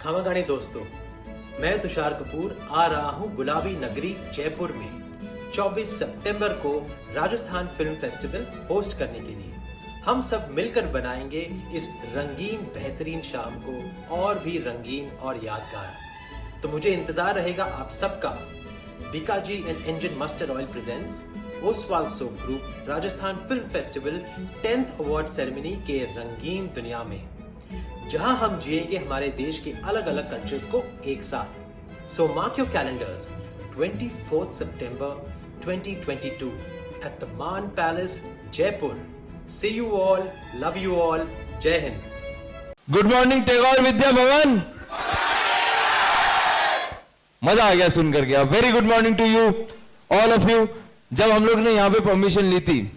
खमागानी दोस्तों, मैं तुषार कपूर आ रहा हूँ गुलाबी नगरी जयपुर में 24 सितंबर को राजस्थान फिल्म फेस्टिवल होस्ट करने के लिए। हम सब मिलकर बनाएंगे इस रंगीन बेहतरीन शाम को और भी रंगीन और यादगार। तो मुझे इंतजार रहेगा आप सबका। Bikaji and engine mustard oil presents Oswal soap group Rajasthan film festival 10th award ceremony के रंगीन दुनिया में, जहां हम जिएंगे हमारे देश के अलग अलग कल्चर्स को एक साथ। So mark your calendars 24th September 2022 at the Maan palace Jaipur. See you all, love you all, जय हिंद। Good morning Tagore Vidya Bhawan. मजा आ गया सुन करके। Very good morning to you all of you. जब हम लोग ने यहाँ पे परमिशन ली थी,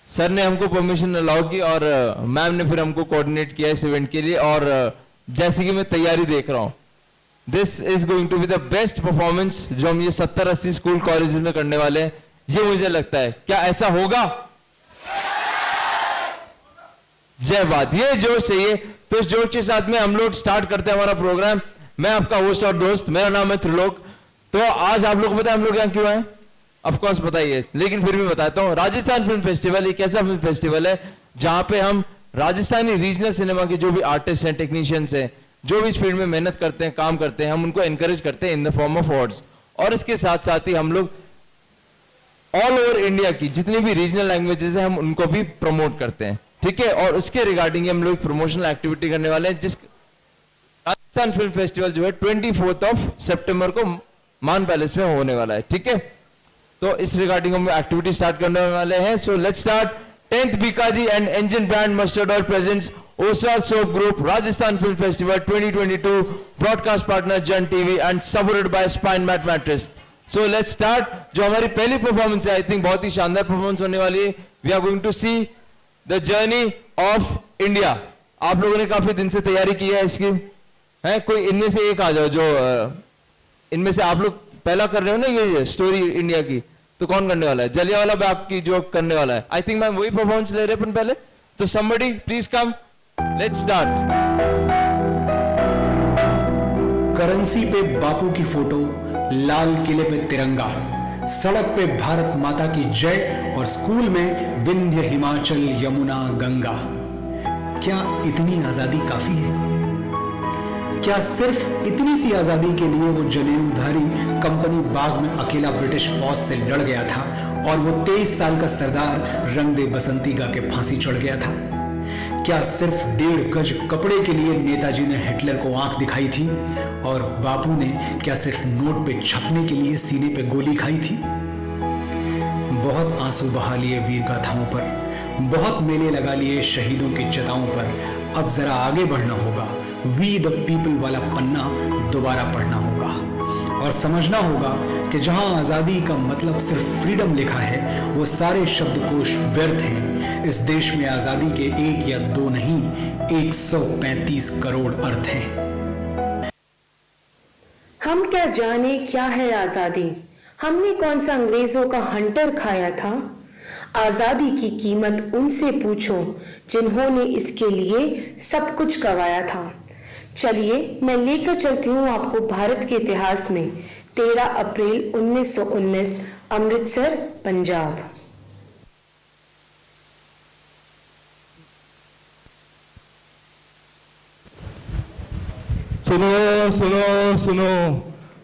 सर ने हमको परमिशन अलाउ की और मैम ने फिर हमको कोऑर्डिनेट किया इस इवेंट के लिए। और जैसे कि मैं तैयारी देख रहा हूं, this is going to be the best performance जो हम ये 70-80 स्कूल कॉलेज में करने वाले हैं। ये मुझे लगता है, क्या ऐसा होगा? जय बात। ये जोश चाहिए। तो इस जोश के साथ में हम लोग स्टार्ट करते हैं हमारा प्रोग्राम। मैं आपका होस्ट और दोस्त, मेरा नाम है त्रिलोक। तो आज आप लोग को पता है हम लोग यहाँ क्यों आए? ऑफ कोर्स बताइए, लेकिन फिर भी बताता हूं। राजस्थान फिल्म फेस्टिवल एक ऐसा फिल्म फेस्टिवल है जहां पे हम राजस्थानी रीजनल सिनेमा के जो भी आर्टिस्ट हैं, टेक्नीशियंस हैं, जो भी इस फील्ड में मेहनत करते हैं, काम करते हैं, हम उनको एनकरेज करते हैं in the form of awards. और इसके साथ साथ ही हम लोग ऑल ओवर इंडिया की जितनी भी रीजनल लैंग्वेजेस हैं, हम उनको भी प्रमोट करते हैं। ठीक है। और उसके रिगार्डिंग हम लोग प्रमोशनल एक्टिविटी करने वाले हैं, जिस राजस्थान फिल्म फेस्टिवल जो है 24 सितंबर को मान पैलेस में होने वाला है। ठीक है। तो इस रिगार्डिंग हम एक्टिविटी स्टार्ट करने वाले हैं। So let's start. 10th Bikaji and engine brand mustard oil presents Oswal soap group Rajasthan film festival 2022, broadcast partner Jan TV and supported by spine mat mattress. So let's start. जो हमारी पहली परफॉर्मेंस है, आई थिंक बहुत ही शानदार performance होने वाली है। We are going to see the journey of India. आप लोगों ने काफी दिन से तैयारी की है इसकी, है? कोई इनमें से एक आ जाओ जो इनमें से आप लोग पहला कर रहे हो ना ये स्टोरी इंडिया की। तो कौन करने वाला है? जलियांवाला बाग की जो करने वाला है। आई थिंक मैम वही परफॉर्मेंस ले रहे हैं पहले। तो somebody please come, let's start. Currency पे बापू की फोटो, लाल किले पे तिरंगा, सड़क पे भारत माता की जय और स्कूल में विंध्य हिमाचल यमुना गंगा। क्या इतनी आजादी काफी है? क्या सिर्फ इतनी सी आजादी के लिए वो जनेऊधारी कंपनी बाग में अकेला ब्रिटिश फौज से लड़ गया था और वो 23 साल का सरदार रंग दे बसंती गा के फांसी चढ़ गया था? क्या सिर्फ 1.5 गज कपड़े के लिए नेताजी ने हिटलर को आंख दिखाई थी और बापू ने क्या सिर्फ नोट पे छपने के लिए सीने पे गोली खाई थी? बहुत आंसू बहा लिए वीर गाथाओं पर, बहुत मेले लगा लिए शहीदों की चिताओं पर। अब जरा आगे बढ़ना होगा, वी द पीपल वाला पन्ना दोबारा पढ़ना होगा और समझना होगा कि जहां आजादी का मतलब सिर्फ फ्रीडम लिखा है, वो सारे शब्दकोश व्यर्थ हैं। इस देश में आजादी के 1 या 2 नहीं, 135 करोड़ अर्थ हैं। हम क्या जाने क्या है आजादी, हमने कौन सा अंग्रेजों का हंटर खाया था। आजादी की कीमत उनसे पूछो जिन्होंने इसके लिए सब कुछ गंवाया था। चलिए मैं लेकर चलती हूँ आपको भारत के इतिहास में 13 अप्रैल 1919 अमृतसर पंजाब। सुनो सुनो सुनो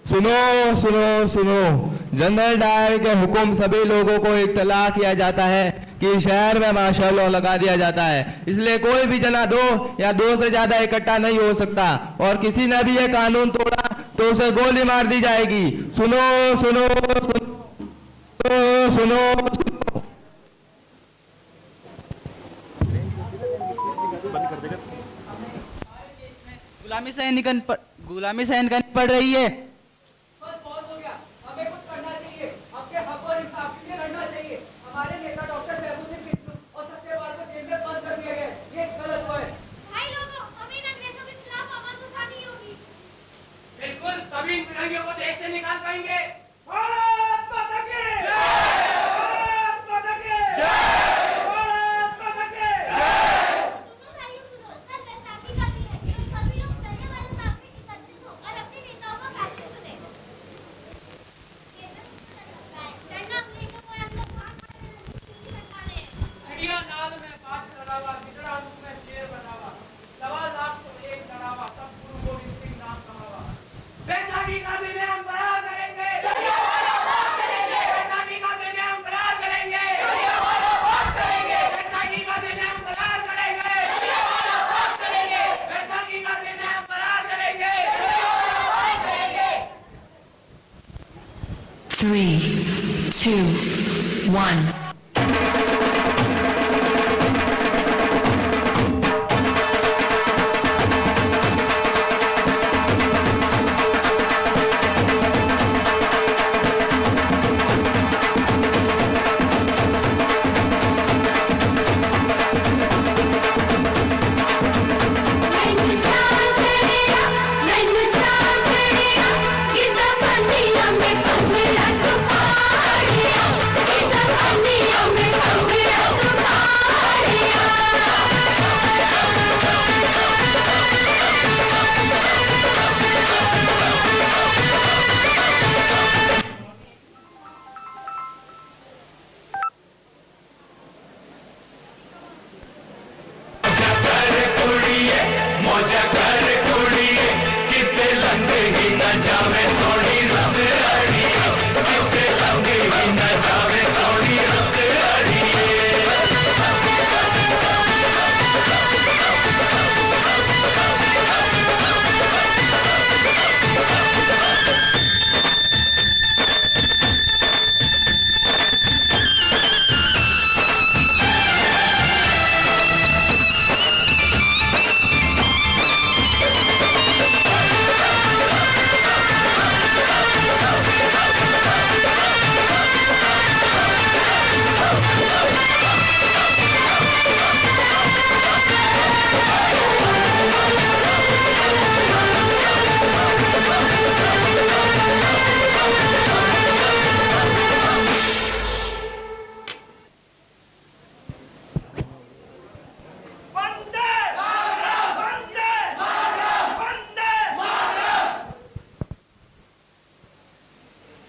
सुनो सुनो सुनो। जनरल डायर के हुक्म सभी लोगों को इत्तला किया जाता है कि शहर में मार्शल लॉ लगा दिया जाता है, इसलिए कोई भी जना 2 या 2 से ज्यादा इकट्ठा नहीं हो सकता और किसी ने भी ये कानून तोड़ा तो उसे गोली मार दी जाएगी। सुनो सुनो सुनो सुनो सुनो। गुलामी सहन करनी पड़ रही है। सभी तिरंगे को देश से निकाल पाएंगे। 3, 2, 1.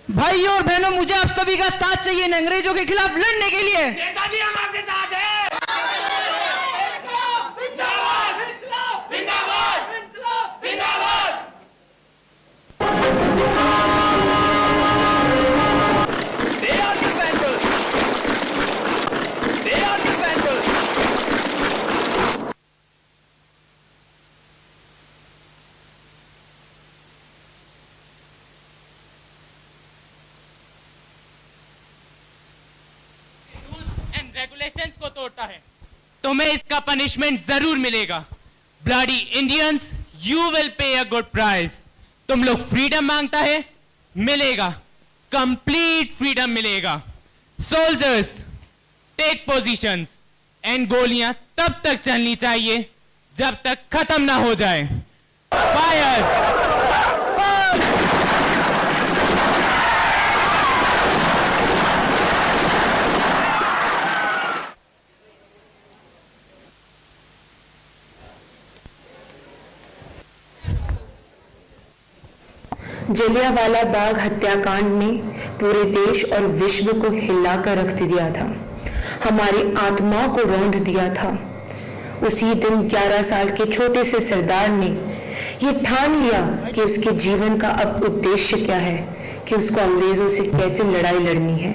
भाइयों और बहनों, मुझे आप सभी का साथ चाहिए इन अंग्रेजों के खिलाफ लड़ने के लिए। नेताजी हम आपके साथ हैं। जिंदाबाद जिंदाबाद जिंदाबाद। They are the vandals. They are the vandals. Regulations को तोड़ता है तुम्हें इसका पनिशमेंट जरूर मिलेगा। Bloody Indians, you will pay a good price. तुम लोग फ्रीडम मांगता है, मिलेगा, कंप्लीट फ्रीडम मिलेगा। सोल्जर्स टेक पोजीशंस एंड गोलियां तब तक चलनी चाहिए जब तक खत्म ना हो जाए। फायर। जलियांवाला बाग हत्याकांड ने पूरे देश और विश्व को हिलाकर रख दिया था, हमारी आत्मा को रौंद दिया था। उसी दिन 11 साल के छोटे से सरदार ने यह ठान लिया कि उसके जीवन का अब उद्देश्य क्या है, कि उसको अंग्रेजों से कैसे लड़ाई लड़नी है।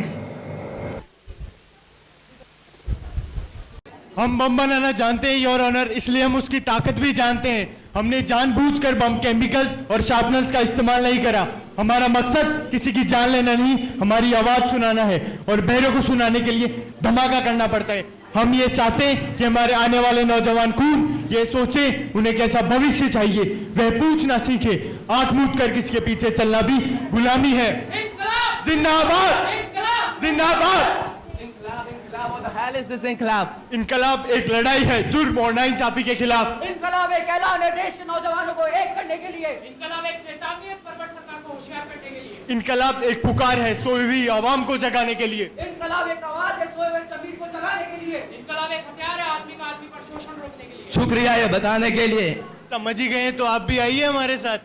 हम बम बनाना जानते हैं योर ऑनर, इसलिए हम उसकी ताकत भी जानते हैं। हमने जानबूझकर बम, केमिकल्स और शार्पनर्स का इस्तेमाल नहीं करा। हमारा मकसद किसी की जान लेना नहीं, हमारी आवाज सुनाना है, और बहरों को सुनाने के लिए धमाका करना पड़ता है। हम ये चाहते हैं कि हमारे आने वाले नौजवान खून ये सोचे उन्हें कैसा भविष्य चाहिए, वह पूछना सीखे। आंख मूंद कर किसी के पीछे चलना भी गुलामी है। जिंदाबाद जिंदाबाद। इनकलाब एक लड़ाई है जुर्म और नाइंसाफी के खिलाफ। इनकलाब एक ऐलान है देश के नौजवानों को एक करने के लिए। इनकलाब एक चेतावनी है परवर सरकार को होशियार करने के लिए। इनकलाब एक पुकार है सोई हुई आवाम को जगाने के लिए। इनकलाब एक आवाज है सोए हुए जमीन को जगाने के लिए। इनकलाब एक हथियार है आदमी का आदमी पर शोषण रोकने के लिए। शुक्रिया ये बताने के लिए। समझ ही गए तो आप भी आइए हमारे साथ।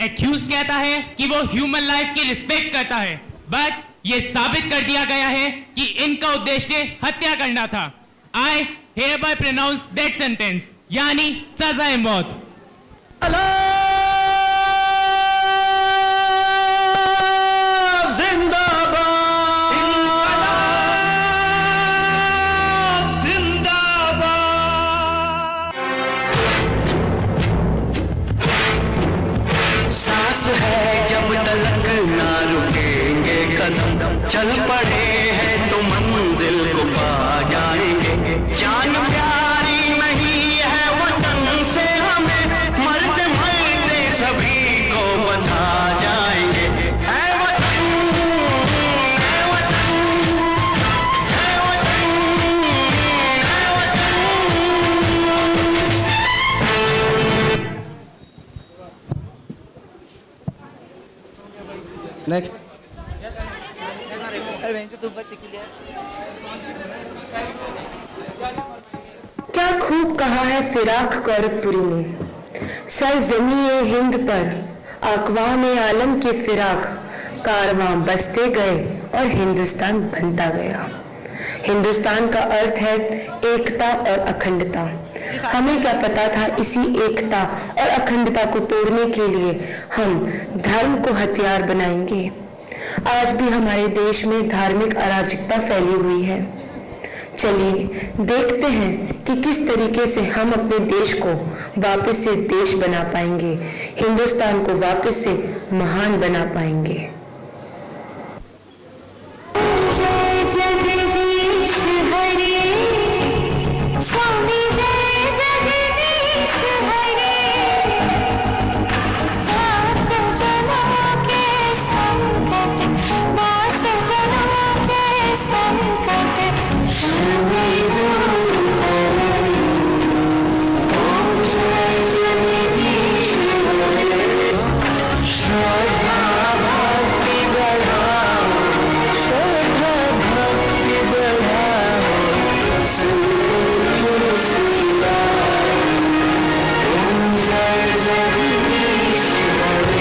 एक्यूज कहता है कि वो ह्यूमन लाइफ की रिस्पेक्ट करता है, बट ये साबित कर दिया गया है कि इनका उद्देश्य हत्या करना था। आई hereby pronounce death sentence, यानी सजाए मौत। सांस है जब तलक चल पड़े हैं तो मंजिल को पा जाएंगे। जान प्यारी नहीं है वतन से हमें, मरते मरते सभी को बता जाएंगे। है वतन, है वतन, है वतन, है वतन। नेक्स्ट। क्या खूब कहा है फिराक गोरखपुरी ने, सरजमीए हिंद पर अक़वाम आलम के फिराक कारवां बसते गए और हिंदुस्तान बनता गया। हिंदुस्तान का अर्थ है एकता और अखंडता। हमें क्या पता था इसी एकता और अखंडता को तोड़ने के लिए हम धर्म को हथियार बनाएंगे। आज भी हमारे देश में धार्मिक अराजकता फैली हुई है। चलिए देखते हैं कि किस तरीके से हम अपने देश को वापस से देश बना पाएंगे, हिंदुस्तान को वापस से महान बना पाएंगे। जय जगदीश हरे स्वामी, जय जगदीश हरे। दास जनों के संकट, दास जनों के संकट क्षमे दूर करे। ओम जय जगदीश हरे। श्रद्धा भक्ति बढ़ाओ, श्रद्धा भक्ति बढ़ाओ, सद्गुरु सचिदाय। ओम जय जगदीश हरे।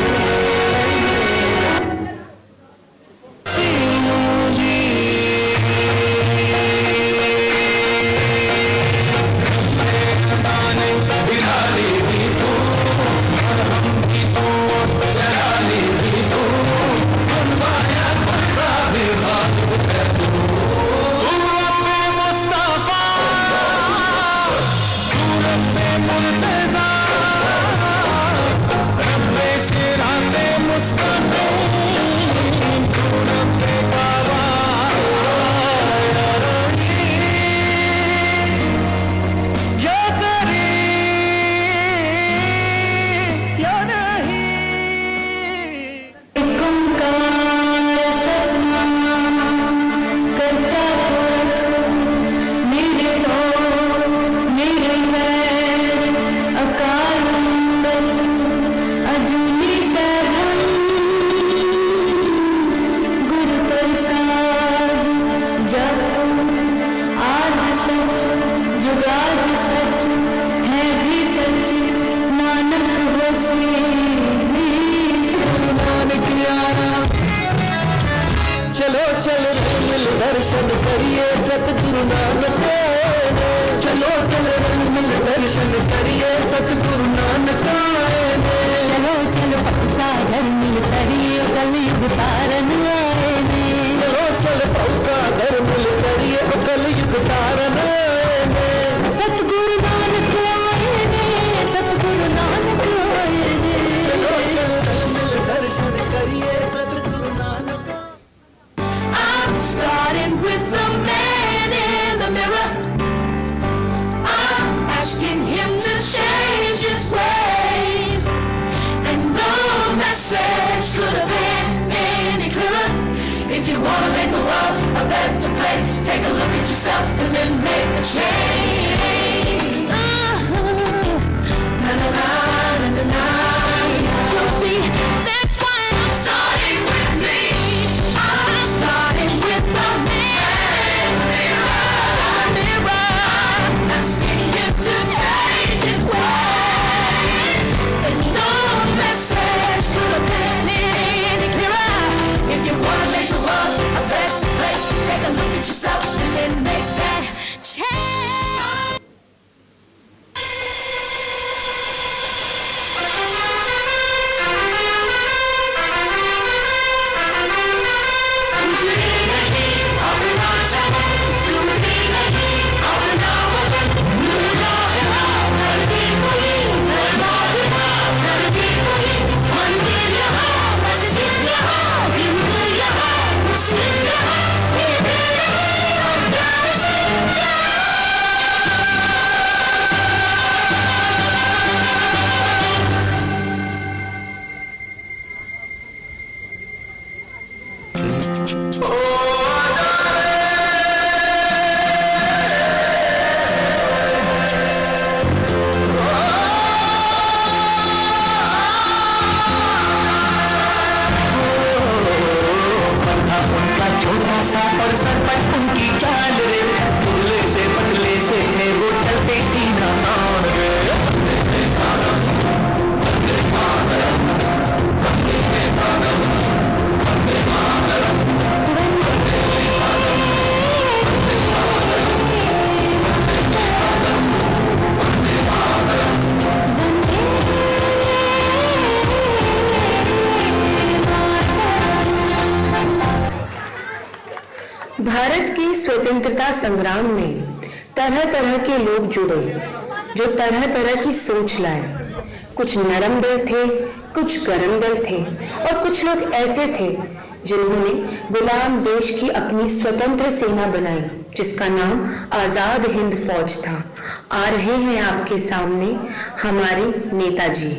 चलो चल रे मिल दर्शन करिए सतगुरु नानक। चलो चल रे मिल दर्शन करिए सतगुरु नानक। चलो चलो सागर मिल करिए कलयुग तारन आए ने। चलो चल सागर मिल करिए कलयुग तारन आए ने। सतगुरु नानक आए ने, सतगुरु नानक आए ने। चलो चल मिल दर्शन करिए सतगुरु Nanak. I'm starting with the man in the mirror. I'm asking him to change his ways. And no message could have been any clearer. If you want to make the world a better place, take a look at yourself and then make a change. Na na na na na na. It's to be. That's why I'm starting with me. I'm starting with the man in the mirror. Asking him to change his ways. And no message could have been any clearer. If you want to make the world a better place, take a look at yourself and then make that change. स्वतंत्रता संग्राम में तरह तरह के लोग जुड़े जो तरह तरह की सोच लाए। कुछ नरम दिल थे, कुछ गरम दिल थे और कुछ लोग ऐसे थे जिन्होंने गुलाम देश की अपनी स्वतंत्र सेना बनाई जिसका नाम आजाद हिंद फौज था। आ रहे हैं आपके सामने हमारे नेताजी।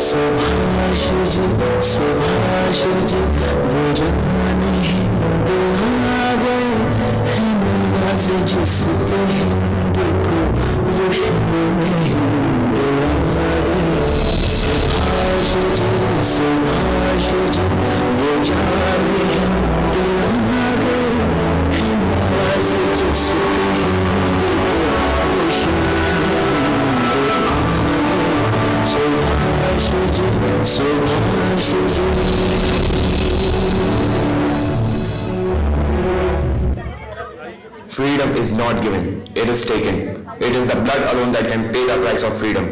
सुभाष जी, सुभाष जी, वो जवान हिंद आ गए, हिंद से जिसको हिंद को वो शान हिंद आ गए। सुभाष जी, सुभाष जी, वो जान हिंद आ गए, हिंद से जिसको हिंद को वो शान हिंद आ गए। Subhash ji, Subhash ji. Freedom is not given, it is taken. It is the blood alone that can pay the price of freedom.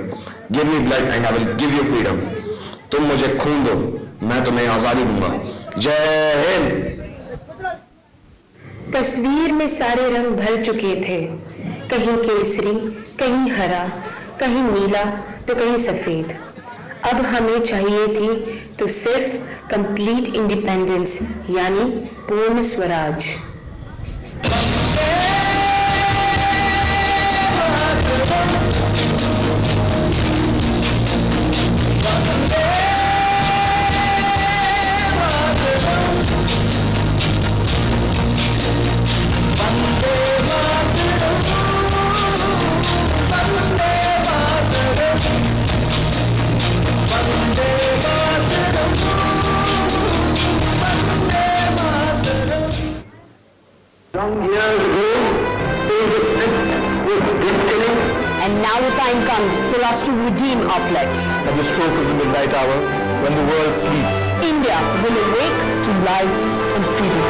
Give me blood and I will give you freedom. तुम मुझे खून दो, मैं तुम्हें आजादी दूंगा। जय हिंद। तस्वीर में सारे रंग भर चुके थे, कहीं केसरी, कहीं हरा, कहीं नीला तो कहीं सफेद। अब हमें चाहिए थी तो सिर्फ कंप्लीट इंडिपेंडेंस यानी पूर्ण Swaraj. And now the time comes for us to redeem our pledge. At the stroke of the midnight hour, when the world sleeps, India will awake to life and freedom.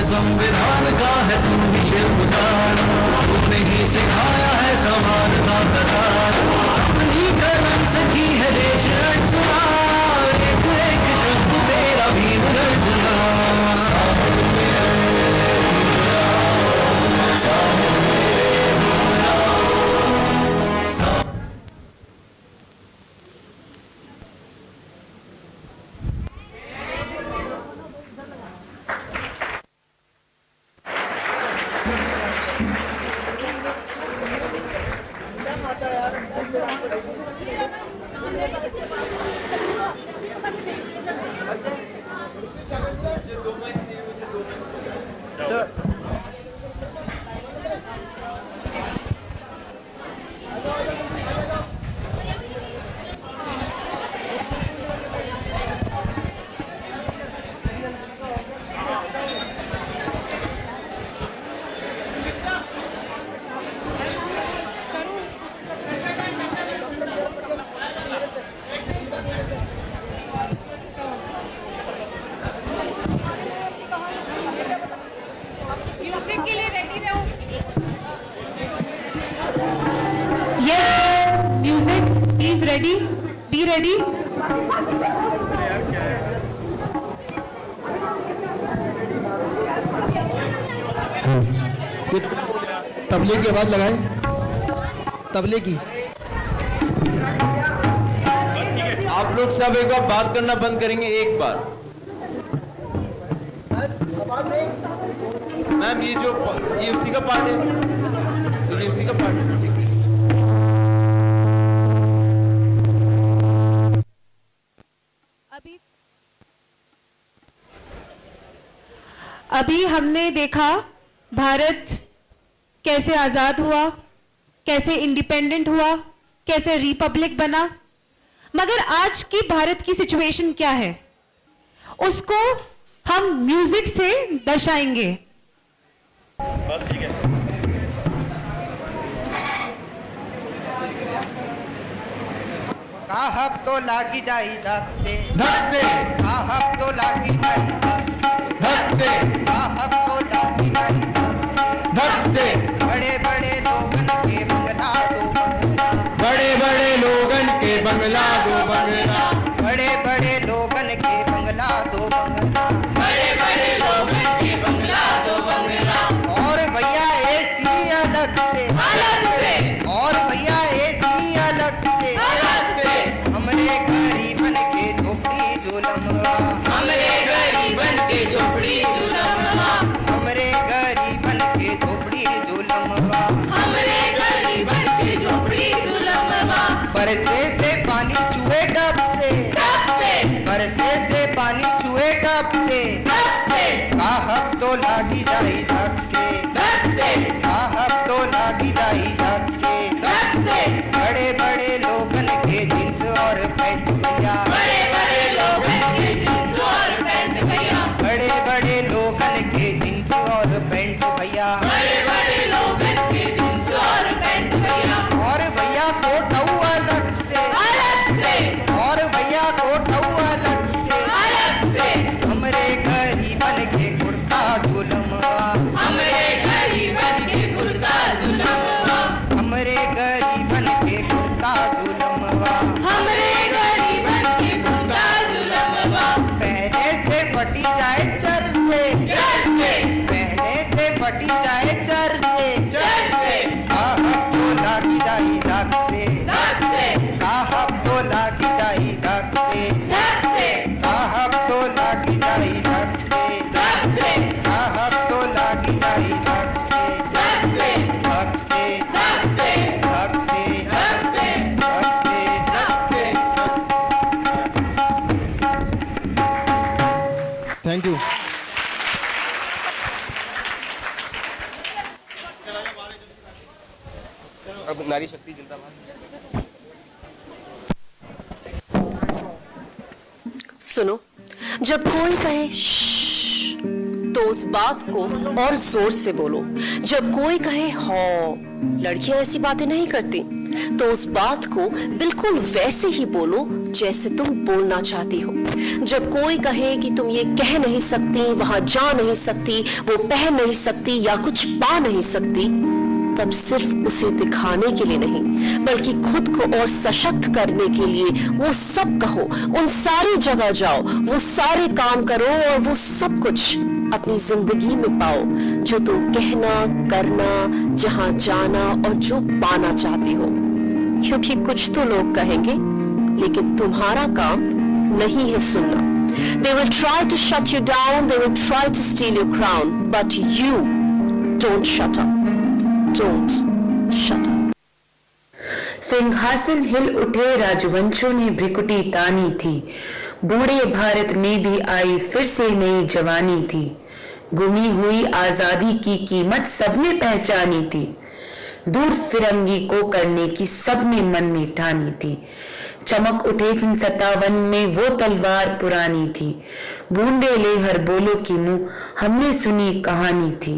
संविधान का है तुमने शिल्पकार, तुमने ही सिखाया है समानता का सार। अपनी कलम से की है देश रचना, एक एक शब्द तेरा भी रचना। साहिब मेरे बुमराव, साहिब मेरे बुमराव, साहिब। म्यूजिक के लिए रेडी रहो। Yes, music, please ready, be ready. ये तबले की आवाज लगाएं, तबले की। आप लोग सब एक बार बात करना बंद करेंगे एक बार। मैम ये उसी का पार्ट है, ये उसी का पार्ट है। अभी हमने देखा भारत कैसे आजाद हुआ, कैसे इंडिपेंडेंट हुआ, कैसे रिपब्लिक बना। मगर आज की भारत की सिचुएशन क्या है उसको हम म्यूजिक से दर्शाएंगे। बस ठीक है। काहब तो लागी जाई धक से काहब तो लागी जाई धक से काहब तो लागी जाई धक से बड़े बड़े लोगन के बंगला दो बंगला बड़े बड़े लोगन के बंगला दो बंगला बड़े बड़े लोगन के बंगला दो बंगला बड़े बड़े लोगन के बंगला दो बंगला और भैया एसी अलग से और भैया एसी अलग से हमरे गरीबन के झोपड़ी जुलमवा हमरे गरीबन के झोपड़ी जुलमवा हमरे गरीबन के झोपड़ी जुलमवा हमरे गरीबन के झोपड़ी जुलमवा बरसे से पानी चूहे टप से बरसे से पानी चूहे टप से काहब तो लागी जाई धक से काहब तो लागी जाई धक से बड़े बड़े लोगन के जींस और पैंट भैया बड़े बड़े लोगन के जींस और पैंट भैया बड़े बड़े लोगन के जींस और पैंट भैया बड़े बड़े लोगन के जींस और पैंट भैया और भैया कोट अलग से और भैया कोट अलग से हमरे गरीबन के कुर्ता जुलमवा हमरे गरीबन के कुर्ता जुलमवा हमरे गरीबन के कुर्ता जुलमवा हमरे गरीबन के कुर्ता जुलमवा पहने से फटी जाए चर से पहने से फटी जाए चर से काहब तो लागी जाई धक से काहब तो लागी जाई धक से काहब तो लागी जाई धक से काहब तो लागी जाई धक से धक से धक से धक से धक से धक से थैंक यू। अब नारी शक्ति जिंदाबाद। सुनो, जब कोई कहे श्श्श, तो उस बात को और जोर से बोलो। जब कोई कहे हौ, लड़कियां ऐसी बातें नहीं करती, तो उस बात को बिल्कुल वैसे ही बोलो जैसे तुम बोलना चाहती हो। जब कोई कहे कि तुम ये कह नहीं सकती, वहां जा नहीं सकती, वो पहन नहीं सकती या कुछ पा नहीं सकती, तब सिर्फ उसे दिखाने के लिए नहीं, बल्कि खुद को और सशक्त करने के लिए वो सब कहो, उन सारी जगह जाओ, वो सारे काम करो और वो सब कुछ अपनी जिंदगी में पाओ जो तुम कहना, करना, जहां जाना और जो पाना चाहती हो। क्योंकि कुछ तो लोग कहेंगे, लेकिन तुम्हारा काम नहीं है सुनना। They will try to shut you down, they will try to steal your crown, but you don't shut up. Don't shut up. सिंहासन हिल उठे, राजवंशों ने भ्रिकुटी तानी थी। बूढ़े भारत में भी आई फिर से नई जवानी थी। गुमी हुई आजादी की कीमत सबने पहचानी थी। दूर फिरंगी को करने की सबने मन में ठानी थी। चमक उठे सन 57 में वो तलवार पुरानी थी। बूंदे ले हर बोलो की मुंह हमने सुनी कहानी थी।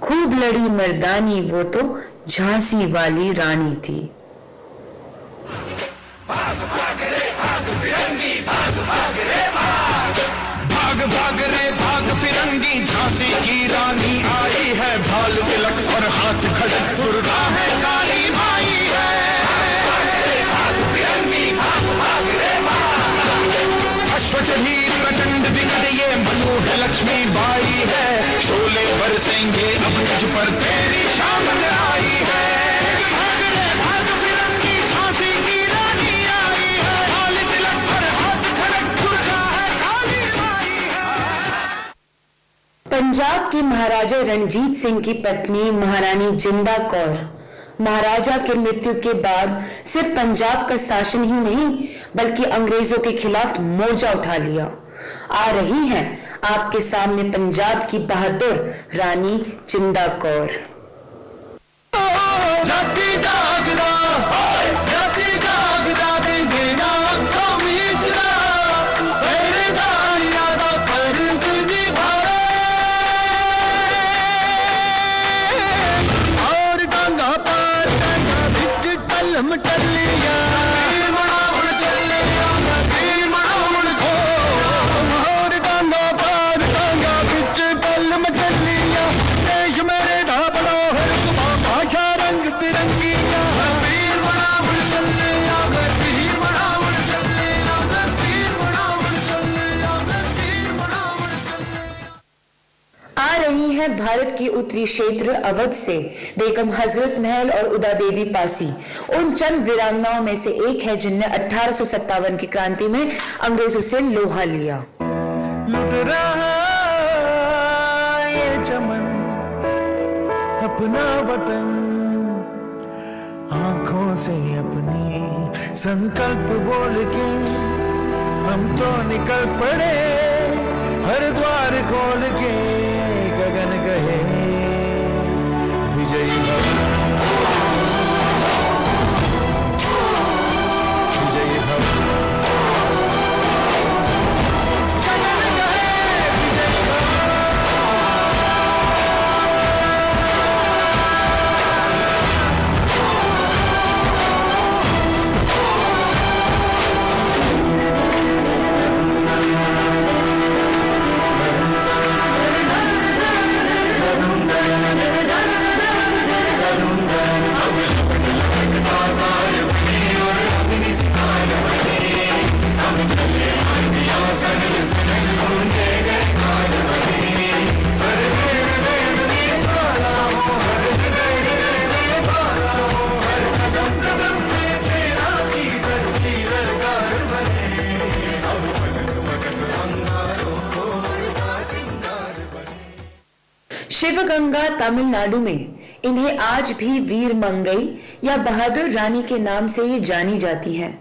खूब लड़ी मर्दानी वो तो झांसी वाली रानी थी। भाग भाग रे भाग फिरंगी, भाग भाग रे भाग, भाग भाग रे भाग फिरंगी, झांसी की रानी आई है। भाल तिलक और हाथ खड़क दुर्गा है, काली माई है। भाग रे भाग फिरंगी, भाग भाग रे भाग, अश्वचनी प्रचंड विकट ये मनु है, लक्ष्मी बाई है। शोले बरसेंगे अब तुझ पर, तेरी शाम आई है। भाग रे भाग फिरंगी, झांसी की रानी आई है। भाल तिलक और हाथ खड़क दुर्गा है, काली माई है। पंजाब के महाराजा रणजीत सिंह की पत्नी महारानी जिंदा कौर महाराजा के मृत्यु के बाद सिर्फ पंजाब का शासन ही नहीं, बल्कि अंग्रेजों के खिलाफ मोर्चा उठा लिया। आ रही हैं आपके सामने पंजाब की बहादुर रानी जिंदा कौर। राती जागदा, राती जागदा देंगे ना अखों मीचना, पहरेदारियां दा फर्ज निभाए। और डांगा पार डांगा बिच टलम टलिया, बनावण हैं भारत की उत्तरी क्षेत्र अवध से बेगम हजरत महल और उदा देवी पासी उन चंद वीरांगनाओं में से एक है जिनने 1857 की क्रांति में अंग्रेजों से लोहा लिया। लुट रहा ये चमन अपना वतन, आंखों से अपनी संकल्प बोल के हम तो निकल पड़े, हर द्वार खोल के गगन कहे विजयी भव, विजयी भव। शिवगंगा तमिलनाडु में इन्हें आज भी वीर मंगई या बहादुर रानी के नाम से ये जानी जाती हैं।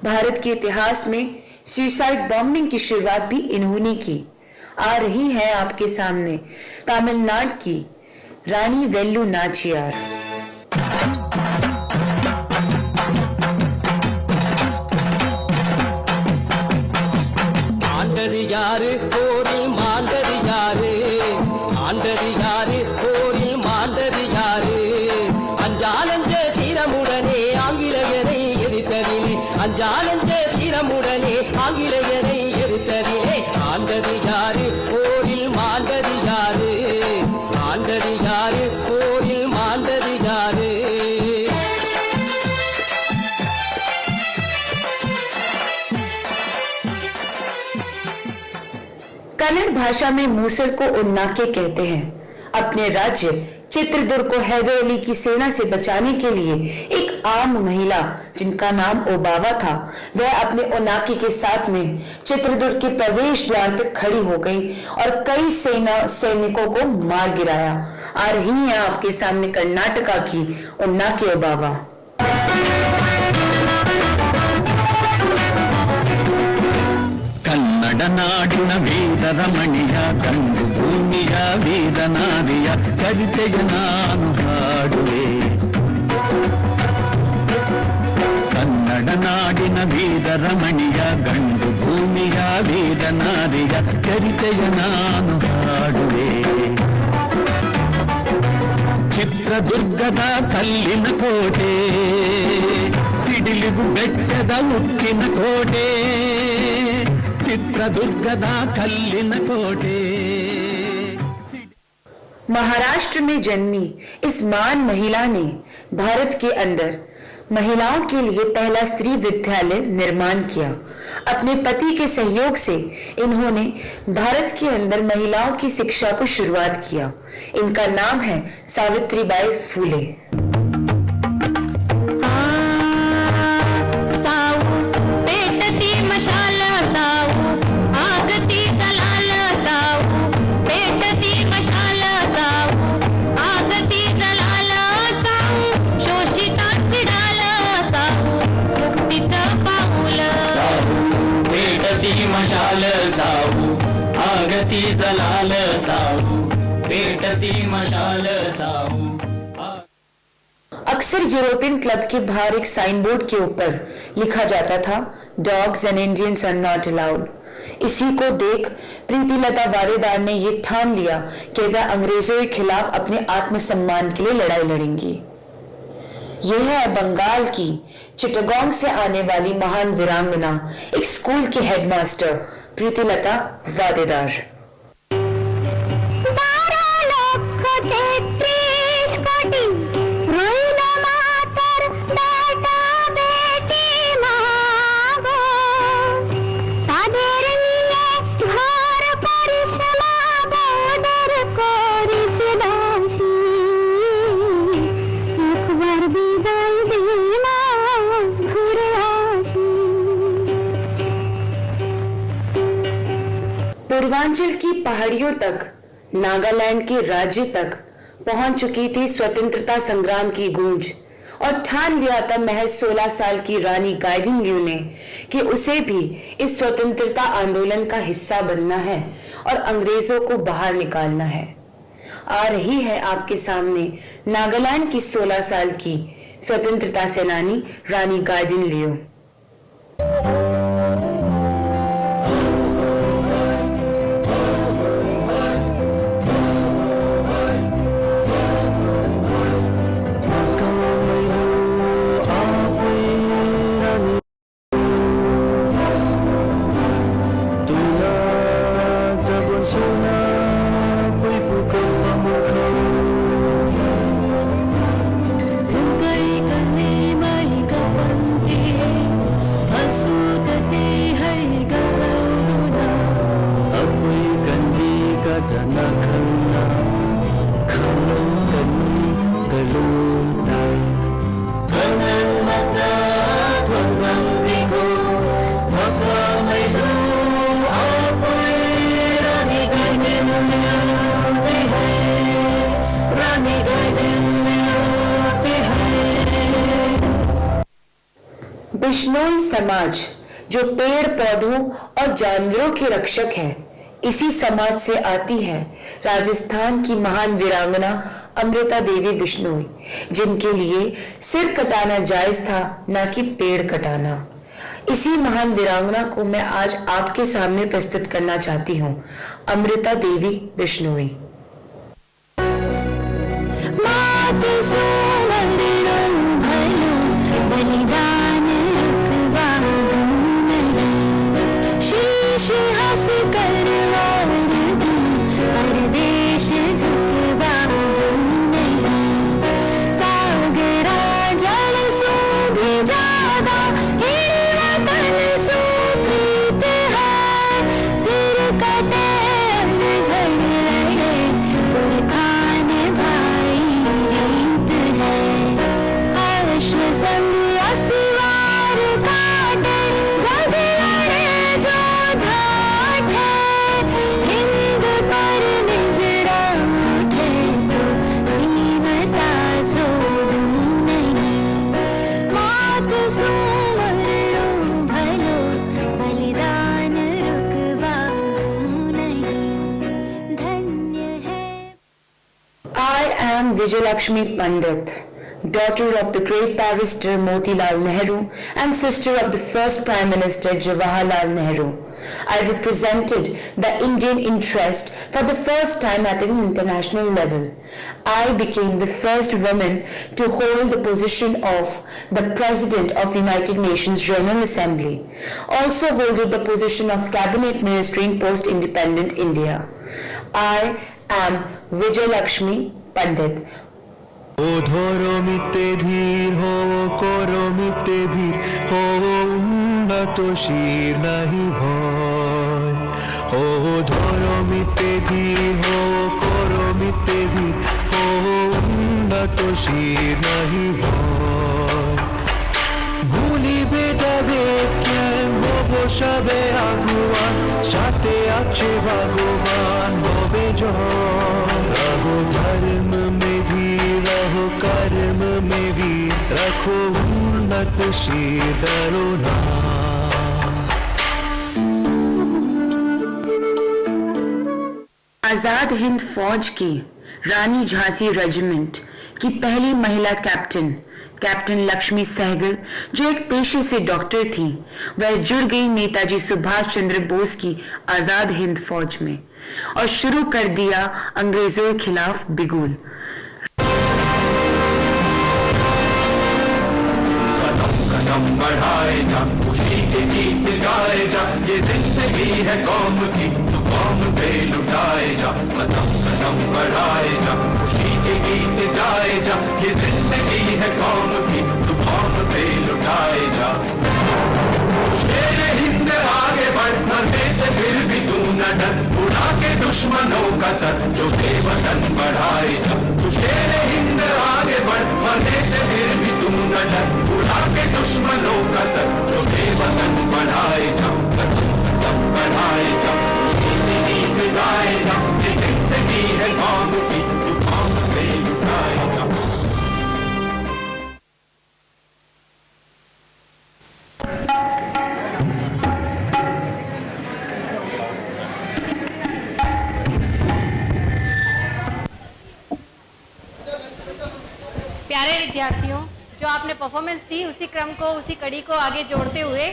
भारत के इतिहास में सुसाइड बॉम्बिंग की शुरुआत भी इन्होंने की। आ रही है आपके सामने तमिलनाडु की रानी वेल्लू नाचियार। यार कोरी मांडर यारे, आंडर यारे कोरी मांडर यारे, अंजानंजे तीरमुडने आंगिलयने एदितरिने, अंजानंजे तीरमुडने आंगिलयने एदितरिने, आंडर यारे कोरी मांडर यारे, आंडर यारे कोरी मांडर यारे। कन्नड़ भाषा में मूसल को उन्नाके कहते हैं। अपने राज्य चित्रदुर्ग को हैदर अली की सेना से बचाने के लिए एक आम महिला जिनका नाम ओबावा था, वह अपने उन्नाके के साथ में चित्रदुर्ग के प्रवेश द्वार पर खड़ी हो गई और कई सेना सैनिकों को मार गिराया। आ रही है आपके सामने कर्नाटका की उन्नाके ओबावा। ಕನ್ನಡನಾಡಿನ ವೀರ ರಮಣಿಯ ಗಂಡು ಭೂಮಿಯ ವೀರ ನಾರಿಯ ಚರಿತೆಯ ನಾನು ಹಾಡುವೆ, ಕನ್ನಡನಾಡಿನ ವೀರ ರಮಣಿಯ ಗಂಡು ಭೂಮಿಯ ವೀರ ನಾರಿಯ ಚರಿತೆಯ ನಾನು ಹಾಡುವೆ, ಚಿತ್ರದುರ್ಗದ ಕಲ್ಲಿನ ಕೋಟೆ ಸಿಡಿಲಿಗು ಬೆಟ್ಟದ ಉಕ್ಕಿನ ಕೋಟೆ, चित्रदुर्गदा कल्लिन कोटे। महाराष्ट्र में जन्मी इस महान महिला ने भारत के अंदर महिलाओं के लिए पहला स्त्री विद्यालय निर्माण किया। अपने पति के सहयोग से इन्होंने भारत के अंदर महिलाओं की शिक्षा को शुरुआत किया। इनका नाम है सावित्रीबाई फूले। मशाल साऊ आगती जलाल साऊ पेटती मशाल साऊ। अक्सर यूरोपियन क्लब के बाहर एक साइन बोर्ड के ऊपर लिखा जाता था dogs and Indians are not allowed. इसी को देख प्रीतिलता वादेदार ने ये ठान लिया कि वह अंग्रेजों के खिलाफ अपने आत्मसम्मान के लिए लड़ाई लड़ेंगी। यह है बंगाल की चिटगांग से आने वाली महान वीरांगना, एक स्कूल के हेडमास्टर प्रीतिलता वादेदार। তাদের নিয়ে ঘর পরিশ্রমা বদর করে पूर्वांचल की पहाड़ियों तक, नागालैंड के राज्य तक पहुंच चुकी थी स्वतंत्रता संग्राम की गूंज और ठान लिया था महज 16 साल की रानी गाइडिनल्यू ने कि उसे भी इस स्वतंत्रता आंदोलन का हिस्सा बनना है और अंग्रेजों को बाहर निकालना है। आ रही है आपके सामने नागालैंड की 16 साल की स्वतंत्रता सेनानी रानी गाइडिनल्यू। बिश्नोई समाज जो पेड़ पौधों और जानवरों के रक्षक है, इसी समाज से आती है राजस्थान की महान वीरांगना अमृता देवी बिश्नोई, जिनके लिए सिर कटाना जायज था, न कि पेड़ कटाना। इसी महान वीरांगना को मैं आज आपके सामने प्रस्तुत करना चाहती हूँ, Amrita Devi Bishnoi. Vijayalakshmi Pandit, daughter of the great barrister Motilal Nehru and sister of the first Prime Minister Jawaharlal Nehru. I represented the Indian interest for the first time at an international level. I became the first woman to hold the position of the President of United Nations General Assembly. Also holded the position of Cabinet Minister in post-independent India. I am Vijayalakshmi Pandit. ও ধরো মিতে ধীর হো করো মিতে ধীর হো উন্নত শির নাহি ভয় ও ধরো মিতে ধীর হো করো মিতে ধীর হো উন্নত শির নাহি ভয় ভুলিবে তবে কেন বসবে আগুয়ান সাথে আছে ভগবান ববে জয় রহো ধর্ম में धीर रहो कर्म में वीर रखो उन्नत शीर डरो ना। आजाद हिंद फौज की रानी झांसी रेजिमेंट की पहली महिला कैप्टन लक्ष्मी सहगल, जो एक पेशे से डॉक्टर थी, वह जुड़ गई नेताजी सुभाष चंद्र बोस की आजाद हिंद फौज में और शुरू कर दिया अंग्रेजों के खिलाफ बिगुल। कदम बढ़ाए जा, खुशी के गीत गाए जा, ये जिंदगी है कौम की, तू कौम पे लुटाए जा। कदम कदम बढ़ाए जा, खुशी के गीत गाए जा, ये जिंदगी है कौम की, तू कौम पे लुटाए जा। शेर हिंद आगे बढ़, मरने से फिर भी तू न डर, उड़ा के दुश्मनों का सर, जो से वतन बढ़ाए जा। तू शेर हिंद आगे बढ़, मरने से फिर भी तू न डर, उड़ा के दुश्मनों का सर, जो से वतन बढ़ाए जा। कदम कदम बढ़ाए जा, खुशी विद्यार्थियों, जो आपने परफॉर्मेंस दी उसी क्रम को, उसी कड़ी को आगे जोड़ते हुए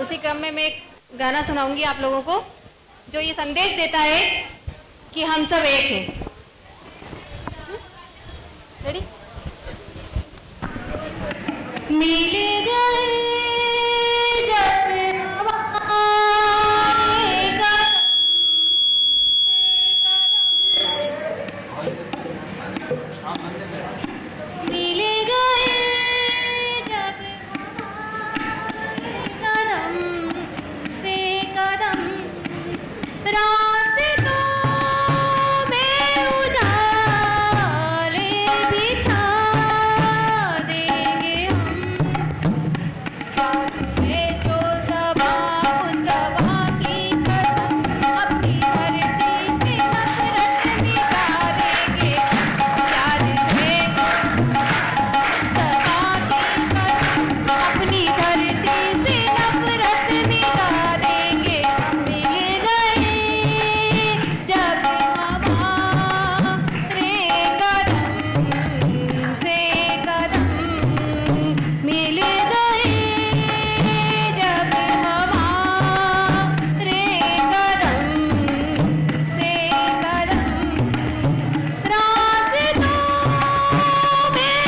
उसी क्रम में मैं एक गाना सुनाऊंगी आप लोगों को, जो ये संदेश देता है कि हम सब एक हैं। रेडी? मिल गए जब मिल गए जब कदम से कदम, रास्तों में उजाले बिछा देंगे हम। ये जो सबा उस सबा की कसम, अपनी धरती से नफरत मिटा देंगे। याद है सबा की कसम, अपनी धरती से नफरत मिटा देंगे। मिल गए जब हमारे कदम से कदम, मिल गए जब हमारे कदम से कदम, रास्तों में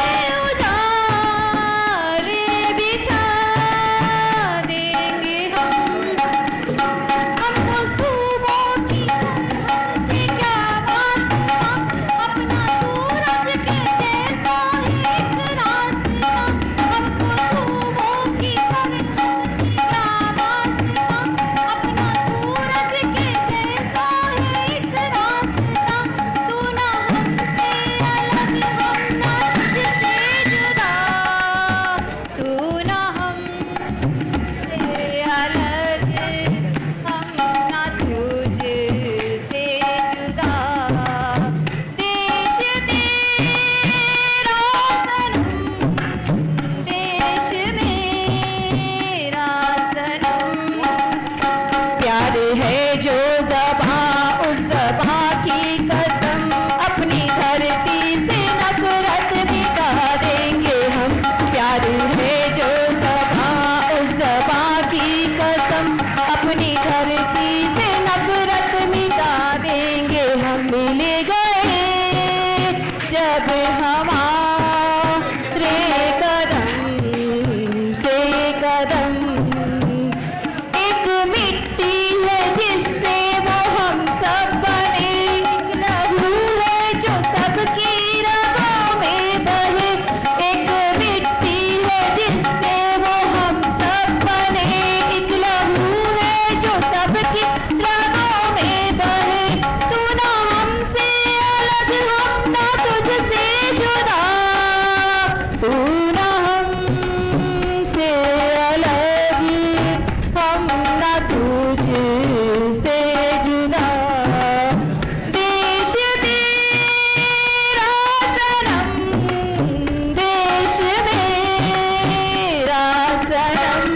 उजाले बिछा देंगे हम। हमको सूबों की से क्या वास्ता, अपना सूरज के जैसा एक रास्ता। हमको सूबों की सरहद से क्या वास्ता, अपना सूरज के जैसा एक रास्ता। तू ना हमसे अलग, हम ना तुझसे जुदा, तू ना हमसे अलग, हम ना तुझसे जुदा। देश तेरा सनम, देश मेरा सनम, प्यार है जो ज़बां उस ज़बां की कसम, अपनी धरती से नफरत मिटा देंगे हम। प्यार है जो ज़बां उस ज़बां की कसम, अपनी धरती से नफरत मिटा देंगे हम। मिल गए जब हमारे कदम से कदम, एक मिट्टी है जिससे वो हम सब बने, एक लहू है जो सबकी रगों में बहे। एक मिट्टी है जिससे वो हम सब बने, एक लहू है जो सबकी रगों में बहे। तू ना हमसे अलग, हम ना तुझसे जुदा, तू ना हमसे अलग, हम ना तुझसे जुदा। देश तेरा सनम, देश मेरा सनम,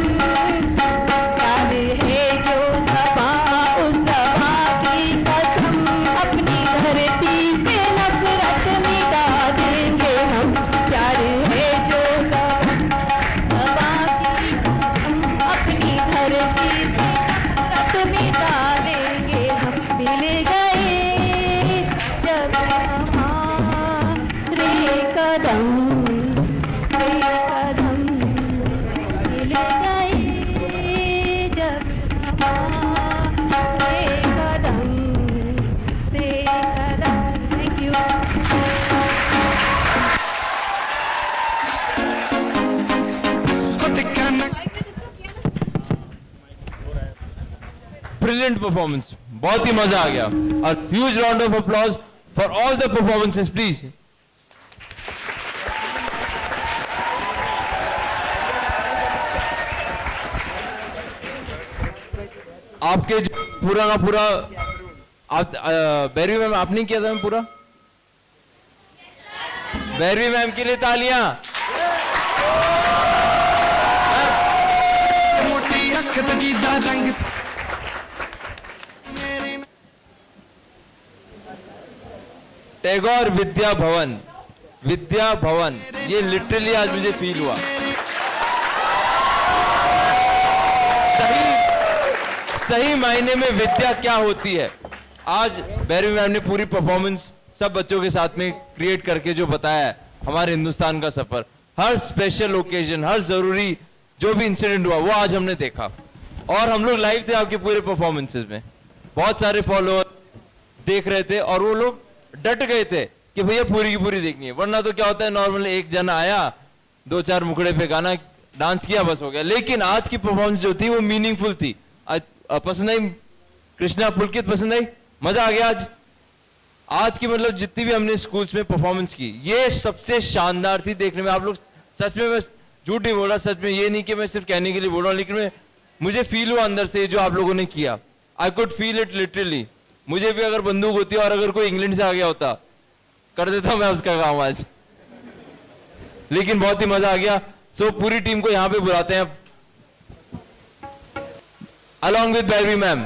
प्यार है जो ज़बां उस ज़बां की कसम, अपनी धरती से नफरत मिटा देंगे हम। प्यार है जो ज़बां की कसम, अपनी धरती से नफरत मिटा देंगे हम। मिल गए जब हमारे कदम से कदम, मिल गए जब हमारे कदम से कदम। Thank you. Brilliant performance, बहुत ही मजा आ गया। A huge round of applause for all the performances, please. आपके जो पूरा का पूरा आप बैरवी मैम आपने किया था पूरा? बैरवी मैम के लिए तालियां। टैगोर विद्या भवन विद्या भवन, ये लिटरली आज मुझे फील हुआ। सही मायने में विद्या क्या होती है। आज भैरवी मैम ने पूरी परफॉर्मेंस सब बच्चों के साथ में क्रिएट करके जो बताया है हमारे हिंदुस्तान का सफर, हर स्पेशल ओकेजन, हर जरूरी जो भी इंसिडेंट हुआ वो आज हमने देखा। और हम लोग लाइव थे आपके पूरे परफॉर्मेंसेस में, बहुत सारे फॉलोअर देख रहे थे और वो लोग डट गए थे कि भैया पूरी की पूरी देखनी है। वरना तो क्या होता है, नॉर्मल एक जन आया, 2-4 मुखड़े पे गाना डांस किया, बस हो गया। लेकिन आज की परफॉर्मेंस जो थी वो मीनिंगफुल थी। पसंद आई कृष्णा, पुलकित पसंद आई, मजा आ गया आज की मतलब जितनी भी हमने स्कूल्स में परफॉर्मेंस की ये सबसे शानदार थी देखने में। आप लोग सच में, मैं झूठ नहीं बोल रहा, सच में ये नहीं कि मैं सिर्फ कहने के लिए बोल रहा हूँ, लेकिन मुझे फील हुआ अंदर से जो आप लोगों ने किया। I could feel it literally. मुझे भी अगर बंदूक होती और अगर कोई इंग्लैंड से आ गया होता कर देता मैं उसका काम आज। लेकिन बहुत ही मजा आ गया। सो पूरी टीम को यहां पे बुलाते हैं along with Bharvi ma'am.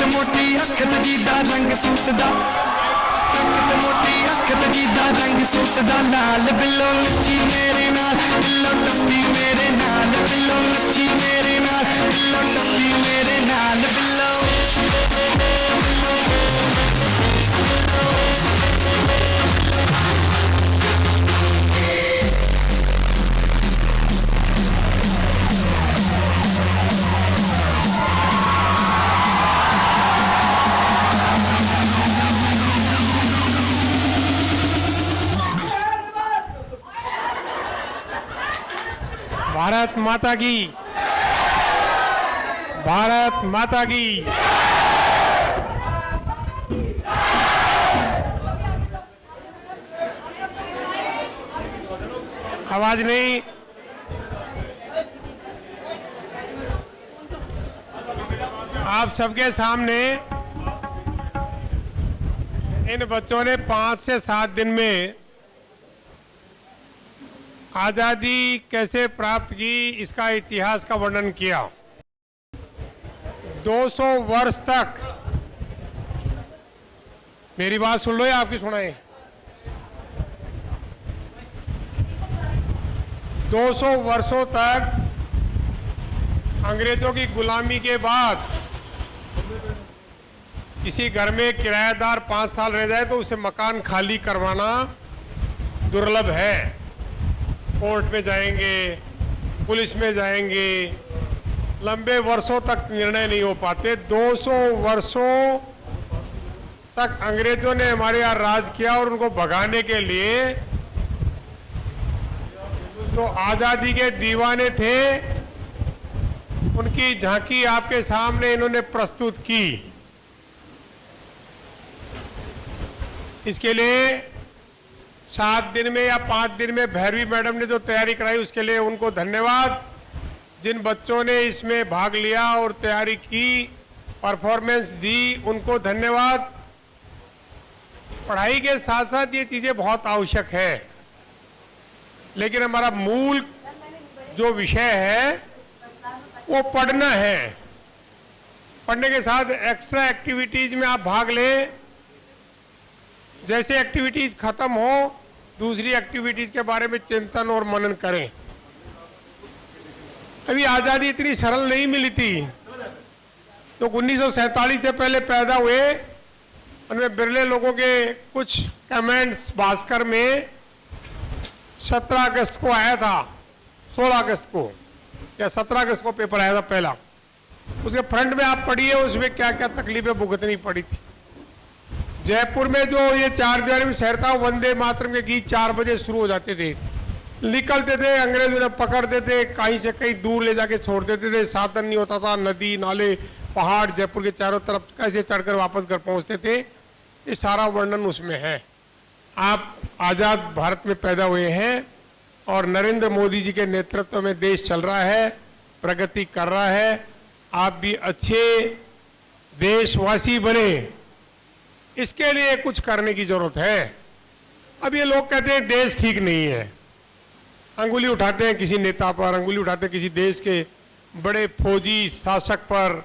मोटी अखत जीदा रंग सूसदा, मोटी अखत जीदा रंग सूसदा, लाल बिल्लो नच्ची मेरे नाल, बिल्लो टप्पी मेरे नाल, बिल्लो नच्ची मेरे नाल, बिल्लो टप्पी मेरे नाल, बिल्लो। भारत माता की, भारत माता की। आवाज नहीं। आप सबके सामने इन बच्चों ने 5 से 7 दिन में आजादी कैसे प्राप्त की इसका इतिहास का वर्णन किया। 200 वर्ष तक, मेरी बात सुन लो या आपकी सुनाएं? 200 वर्षों तक अंग्रेजों की गुलामी के बाद किसी घर में किराएदार 5 साल रह जाए तो उसे मकान खाली करवाना दुर्लभ है। कोर्ट में जाएंगे, पुलिस में जाएंगे, लंबे वर्षों तक निर्णय नहीं हो पाते। 200 वर्षों तक अंग्रेजों ने हमारे यहाँ राज किया और उनको भगाने के लिए जो आजादी के दीवाने थे उनकी झांकी आपके सामने इन्होंने प्रस्तुत की। इसके लिए 7 दिन में या 5 दिन में भैरवी मैडम ने जो तैयारी कराई उसके लिए उनको धन्यवाद। जिन बच्चों ने इसमें भाग लिया और तैयारी की, परफॉर्मेंस दी, उनको धन्यवाद। पढ़ाई के साथ साथ ये चीजें बहुत आवश्यक है, लेकिन हमारा मूल जो विषय है वो पढ़ना है। पढ़ने के साथ एक्स्ट्रा एक्टिविटीज में आप भाग लें। जैसे एक्टिविटीज खत्म हो, दूसरी एक्टिविटीज के बारे में चिंतन और मनन करें। अभी आजादी इतनी सरल नहीं मिली थी। तो 1947 से पहले पैदा हुए उनमें बिरले लोगों के कुछ कमेंट्स भास्कर में 17 अगस्त को आया था, 16 अगस्त को या 17 अगस्त को पेपर आया था पहला। उसके फ्रंट में आप पढ़िए उसमें क्या क्या तकलीफें भुगतनी पड़ी थी। जयपुर में जो ये 4 जनवरी में शहर था, वंदे मातरम के गीत 4 बजे शुरू हो जाते थे। निकलते थे, अंग्रेज उन्हें पकड़ते थे, कहीं से कहीं दूर ले जाके छोड़ देते थे। साधन नहीं होता था, नदी नाले पहाड़ जयपुर के चारों तरफ कैसे चढ़कर वापस घर पहुंचते थे, ये सारा वर्णन उसमें है। आप आजाद भारत में पैदा हुए हैं और नरेंद्र मोदी जी के नेतृत्व में देश चल रहा है, प्रगति कर रहा है। आप भी अच्छे देशवासी बने, इसके लिए कुछ करने की जरूरत है। अब ये लोग कहते हैं देश ठीक नहीं है, अंगुली उठाते हैं किसी नेता पर, अंगुली उठाते हैं किसी देश के बड़े फौजी शासक पर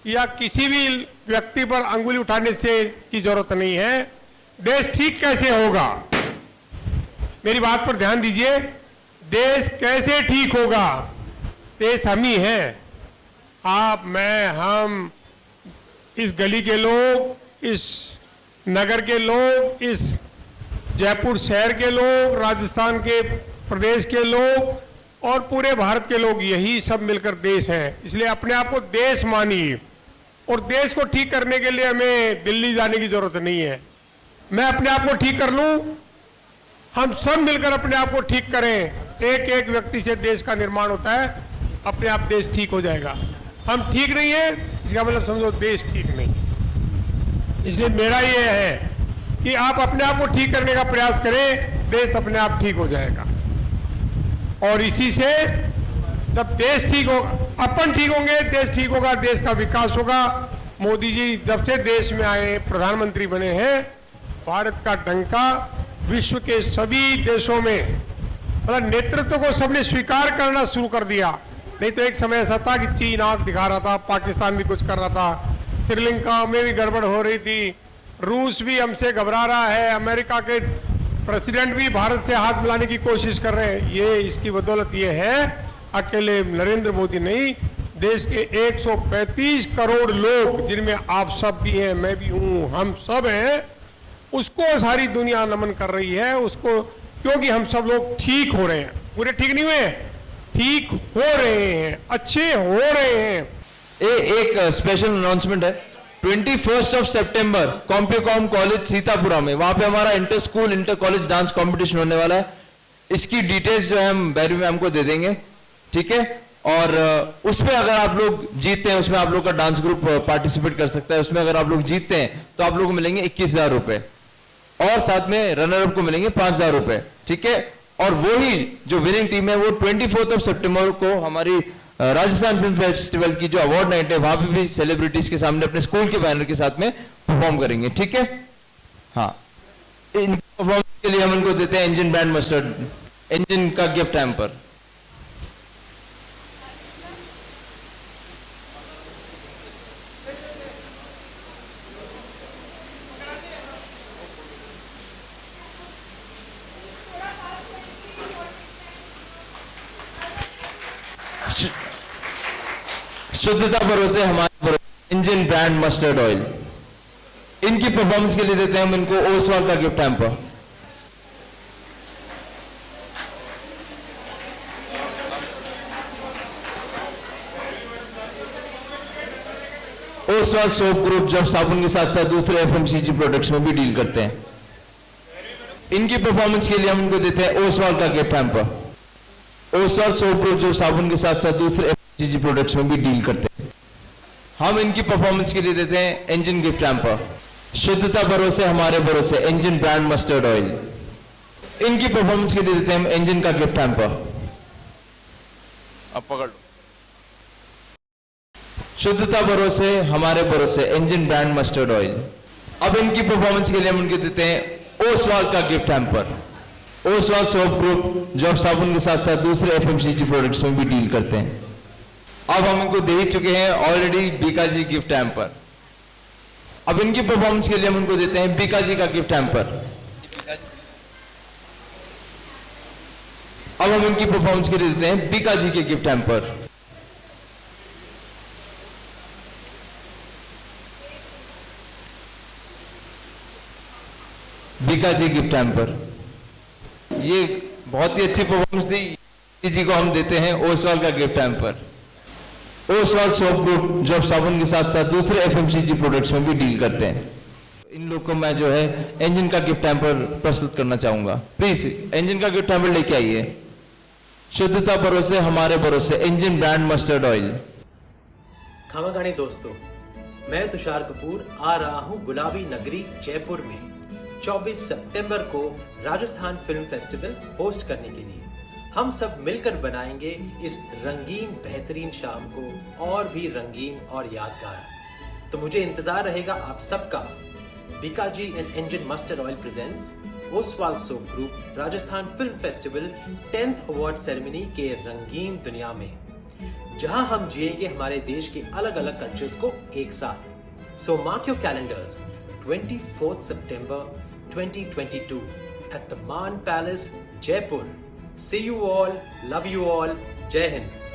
या किसी भी व्यक्ति पर अंगुली उठाने से की जरूरत नहीं है। देश ठीक कैसे होगा, मेरी बात पर ध्यान दीजिए। देश कैसे ठीक होगा? देश हम ही हैं, आप, मैं, हम, इस गली के लोग, इस नगर के लोग, इस जयपुर शहर के लोग, राजस्थान के प्रदेश के लोग और पूरे भारत के लोग, यही सब मिलकर देश है। इसलिए अपने आप को देश मानिए। और देश को ठीक करने के लिए हमें दिल्ली जाने की जरूरत नहीं है। मैं अपने आप को ठीक कर लूं, हम सब मिलकर अपने आप को ठीक करें। एक एक व्यक्ति से देश का निर्माण होता है, अपने आप देश ठीक हो जाएगा। हम ठीक नहीं है, इसका मतलब समझो देश ठीक नहीं। इसलिए मेरा ये है कि आप अपने आप को ठीक करने का प्रयास करें, देश अपने आप ठीक हो जाएगा। और इसी से जब देश ठीक हो, अपन ठीक होंगे, देश ठीक होगा, देश का विकास होगा। मोदी जी जब से देश में आए, प्रधानमंत्री बने हैं, भारत का डंका विश्व के सभी देशों में, मतलब नेतृत्व को सबने स्वीकार करना शुरू कर दिया। नहीं तो एक समय ऐसा था कि चीन आंख दिखा रहा था, पाकिस्तान भी कुछ कर रहा था, श्रीलंका में भी गड़बड़ हो रही थी, रूस भी हमसे घबरा रहा है, अमेरिका के प्रेसिडेंट भी भारत से हाथ मिलाने की कोशिश कर रहे हैं। ये इसकी बदौलत ये है, अकेले नरेंद्र मोदी नहीं, देश के 135 करोड़ लोग, जिनमें आप सब भी हैं, मैं भी हूं, हम सब हैं, उसको सारी दुनिया नमन कर रही है उसको, क्योंकि हम सब लोग ठीक हो रहे हैं। पूरे ठीक नहीं हुए, ठीक हो रहे हैं, अच्छे हो रहे हैं। एक स्पेशल अनाउंसमेंट है, 21 सितंबर कॉम्प्यूकॉम कॉलेज सीतापुरा में, वहां पे हमारा inter school inter college dance competition होने वाला है। इसकी डिटेल्स जो है हम बैरी मैम को दे देंगे, ठीक है। और उसमें अगर आप लोग जीतते हैं, उसमें आप लोग का डांस ग्रुप पार्टिसिपेट कर सकता है। उसमें अगर आप लोग जीतते हैं तो आप लोगों को मिलेंगे 21,000 रुपए और साथ में रनर अप को मिलेंगे 5,000 रुपए, ठीक है। और वही जो विनिंग टीम है वो 24 सितंबर को हमारी राजस्थान फिल्म फेस्टिवल की जो अवार्ड नाइट है, वहां पे भी सेलिब्रिटीज के सामने अपने स्कूल के बैनर के साथ में परफॉर्म करेंगे, ठीक है। हाँ, इन परफॉर्मेंस के लिए हम इनको देते हैं इंजन ब्रांड मस्टर्ड, इंजन का गिफ्ट हैम्पर। शुद्धता भरोसे हमारे भरोसे इंजन ब्रांड मस्टर्ड ऑयल। इनकी परफॉर्मेंस के लिए देते हैं हम इनको ओसवाल का gift hamper. Oswal soap group जब साबुन के साथ साथ दूसरे एफएमसीजी प्रोडक्ट्स में भी डील करते हैं। इनकी परफॉर्मेंस के लिए हम इनको देते हैं ओसवाल का gift hamper. Oswal soap group जो साबुन के साथ साथ दूसरे जी प्रोडक्ट्स में भी डील करते हैं। हम इनकी परफॉर्मेंस के लिए देते हैं इंजन गिफ्ट हैम्पर। शुद्धता भरोसे हमारे भरोसे इंजन ब्रांड मस्टर्ड ऑयल। इनकी परफॉर्मेंस के लिए देते हैं हम इंजन का गिफ्ट हैम्पर। अब पकड़ लो। शुद्धता भरोसे हमारे भरोसे इंजन ब्रांड मस्टर्ड ऑयल। अब इनकी परफॉर्मेंस के लिए हम इनके देते हैं ओसवाल का gift hamper. Oswal soap group जो साबुन के साथ साथ दूसरे एफएमसीजी प्रोडक्ट्स में भी डील करते हैं। अब हम इनको दे ही चुके हैं ऑलरेडी बीकाजी गिफ्ट हैम्पर। अब इनकी परफॉर्मेंस के लिए हम उनको देते हैं बीकाजी का गिफ्ट हैम्पर। अब हम इनकी परफॉर्मेंस के लिए देते हैं बीकाजी के gift hamper. Bikaji gift hamper. ये बहुत ही अच्छी परफॉर्मेंस दी जी को हम देते हैं ओसवाल का gift hamper. Oswal soap group जो साबुन के साथ साथ दूसरे एफएमसीजी प्रोडक्ट्स में भी डील करते हैं। इन लोग को मैं जो है इंजन का गिफ्ट हैम्पर प्रस्तुत करना चाहूंगा। प्लीज इंजन का गिफ्ट हैम्पर लेके आइए। शुद्धता भरोसे हमारे भरोसे इंजन ब्रांड मस्टर्ड ऑयल। खामाखानी दोस्तों, मैं तुषार कपूर आ रहा हूँ गुलाबी नगरी जयपुर में 24 सितंबर को राजस्थान फिल्म फेस्टिवल होस्ट करने के लिए। हम सब मिलकर बनाएंगे इस रंगीन बेहतरीन शाम को और भी रंगीन और यादगार। तो मुझे इंतजार रहेगा आप सबका। Bikaji and engine mustard oil presents Oswal soap group Rajasthan film festival 10th award ceremony के रंगीन दुनिया में। जहां हम जिएंगे हमारे देश के अलग अलग कल्चर्स को एक साथ। So mark your calendars, 24th September 2022 at the Man Palace, Jaipur. See you all, love you all, Jai Hind.